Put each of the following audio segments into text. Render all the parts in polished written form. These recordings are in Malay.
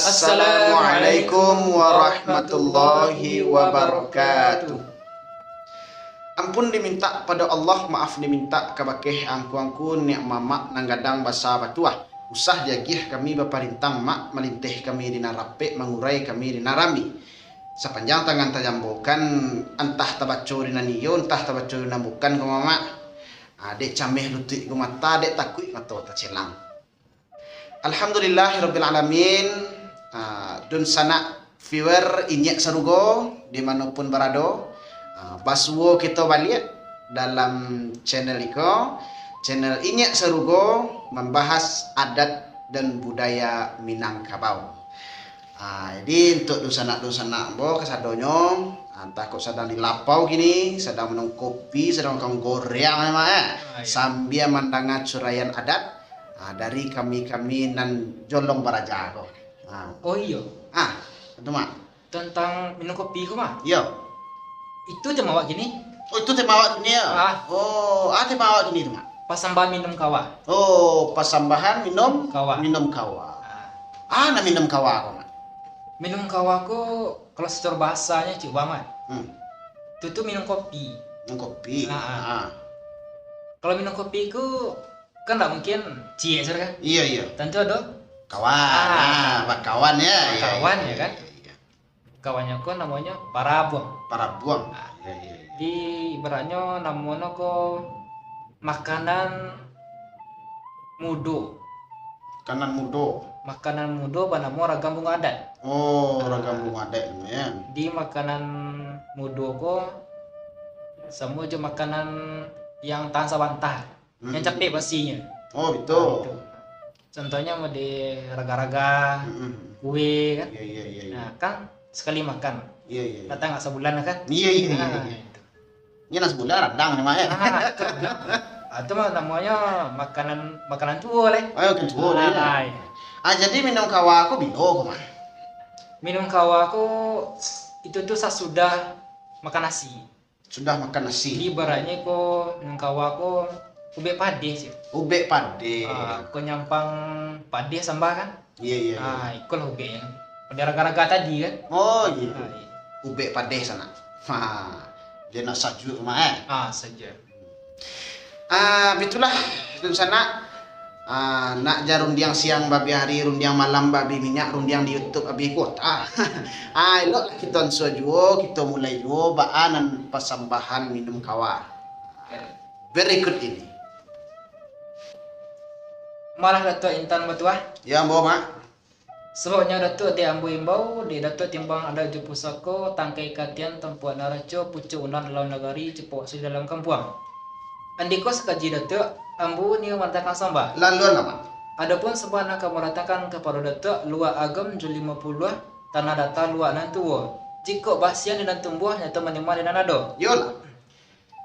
Assalamualaikum warahmatullahi wabarakatuh. Ampun diminta pada Allah, maaf diminta kabakeh angku-angku niak mamak nanggadang basa batuah. Usah jagih kami baparintang mak melintih kami dinarape mengurai kami dinarami. Sepanjang tangan tajambokan entah tabaco dinaniyo entah tabaco dinamukan ke mamak. Dek cameh lutik ke mata dek takut mata tak celang. Alhamdulillahirabbil alamin. Dun sana viewer inyak sarugo dimanapun berada. Basuo kita balik dalam channel iko, channel inyak sarugo membahas adat dan budaya Minangkabau. Jadi untuk dusana bo kesadonyo entah kok sedang di lapau gini, sedang minum kopi, sedang kang goreng sambil mandangat surayan adat dari kami nan jolong baraja kok. Oh iya. Itu mak. Tentang minum kopi ku mah. Iya. Itu tema awak gini. Oh itu tema awak dunia. Tema awak dunia mak. Pasambahan minum kawa. Oh pasambahan minum Kawa. Minum kawa. Nah minum kawa kok mak. Minum kawa ku kalau secara bahasanya cik banget. Itu tuh minum kopi. Minum kopi. Kalau minum kopi ku kan tak mungkin cie kan? Iya. Tentu ada kawan. Kawan ya. Kawan ya kan? Kawannya ku namanya parabuang. Parabuang. Di ibaratnya namanya ku makanan mudo. Makanan mudo banamo ragam bunga adat. Ragam bunga adat ya. Di makanan mudo ku semua je makanan yang tahan sabantah. Yang capek basinya. Betul. Contohnya mau di raga-raga, kue kan. Iya. Nah, kan sekali makan. Iya. Datang nggak sebulan kan? Iya. Ini nasi sebulan radang namanya. Itu mah namanya makanan tua leh. Makan tua leh. Jadi minum kawa aku bilo kok mah. Minum kawa aku itu tuh sudah makan nasi. Sudah makan nasi. Di baratnya kok minum kawa aku ube pade sih. Ube pade. Kau nyampang pade sambal kan? Iya. Ikut lah ube yang pada raga-raga tadi kan? Iya. Ube pade sana. Dia nak sajuk mah saja. Itulah di sana. Nak jarundiang siang babi hari, rundiang malam babi minyak, rundiang di YouTube babi ikut. Elok kita suajuo, kita mulai juo baanan pasambahan minum kawa. Berikut ini. Malah Datuk Intan Batuah. Ya mbak mak. Sebabnya Datuk di ambu imbau di Datuk timbang ada ju pusako tangkai katian tempuan naraco pucuk unan dalam negari cepok su dalam kampuang. Andiko sekaji Datuk ambu ni meratakan sambah. Laluan apa? Adapun sebuah nak meratakan kepada Datuk luar agam ju 50 tanah data luar nan tua. Jika basian dan tumbuh nyata menimah dan ada. Yola.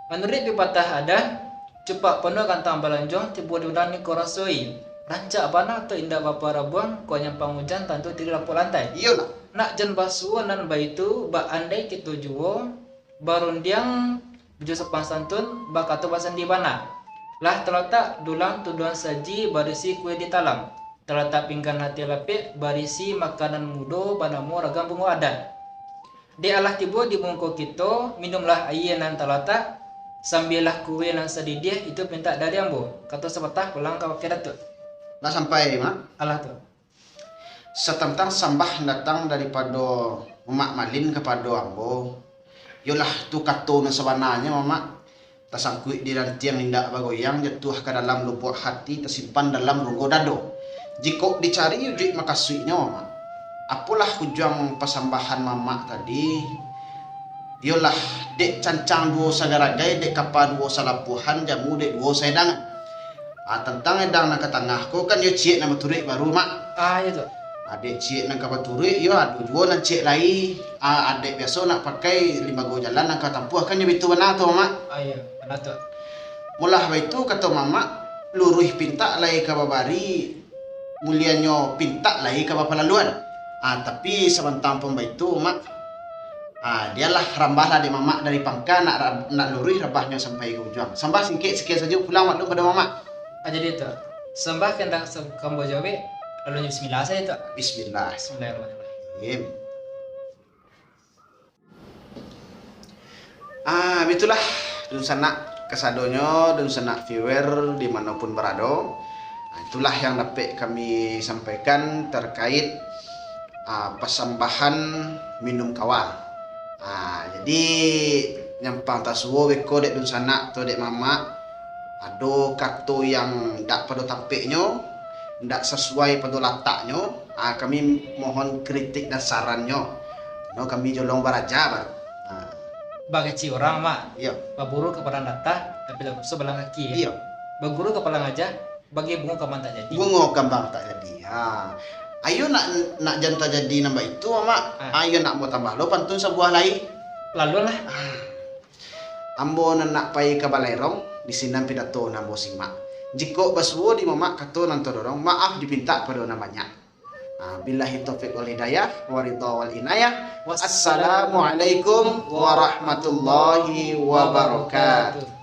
Menurut pepatah ada cepat penuh kantang balanjong tiba diulang ni korasoi. Rancak bana atau indah bapa rabuang kau nyampang hujan tentu tidak lapuk lantai. Yola. Nak jen basuh nan baitu ba andai kita juo barundiang bujo sepan santun ba kata basan di bana. Lah terletak dulang tuduhan saji barisi kue di talam. Terletak pinggan hati lapik barisi makanan mudo banamu ragam bunga adat. Di alah tiba di bungkuk kita minumlah air nan terletak sambilah kue nan sedidih itu minta dari ambo. Kata sepatah pulang ke wakil Datuk. Nah sampai mak. Alah tu. Setentang sambah datang daripada Mak Malin kepada ambo. Yolah tu kato na sebenarnya mama. Tasangkui di dalam tiang nindak bagoyang jatuh ke dalam lubuk hati tersimpan dalam ronggo dado. Jika dicari uji makasihnya mama. Apalah hujung pasambahan mama tadi. Yolah dek cancang dua sagaragai dek kapal dua salapuhan jamu dek dua sedangan. Tentang edang nak ke tengah ko kan yo cik nama turik baru mak. Ya tu. Adik cik nak ke turik yo adu jual nak cik lai. Adik biasa nak pakai 5 go jalan nak ke tampuh kan yo bitu benar tu mak. Ya, benar tu. Mulah itu kata mama luruh pinta lai ke babari mulianyo pinta lai ke bapa laluan. Tapi sebentang pembaitu mak. Dialah rambahlah di mama dari pangka nak luruh rabahnya sampai ke ujung. Sambah sikit saja pulang maklum pada mama. Jadi itu sembah kendak kambojawe Lalu bismillah saja itu. Bismillah. Bismillahirrahmanirrahim. Itulah dun sanak kesadonyo, dun sanak viewer dimanapun berada. Itulah yang dapat kami sampaikan terkait persembahan minum kawal. Jadi nyampang tasuo weko dek dun sanak atau dek mama ado kartu yang ndak pada tampeknyo, ndak sesuai pada letaknyo, kami mohon kritik dan sarannya. No, kami jolong baraja bar. Bagi orang mak, Iya. baburu kepala data, tapi sebelah kaki. Iya. Baguru kepala ngajah, bagi bunga kaman tak jadi. Bungo kambang tak jadi. Ayo nak janta jadi nambah itu mama. Ayo nak mau tambah lo pantun sebuah lain. Lalu lah. Ambo nak pai ke balerong di sini pidato nambo simak. Jika basuo di mama kato nanto dorong maaf dipinta pada namanya. Billahi taufiq wal hidayah wa ridha wal inayah. Wassalamualaikum warahmatullahi wabarakatuh.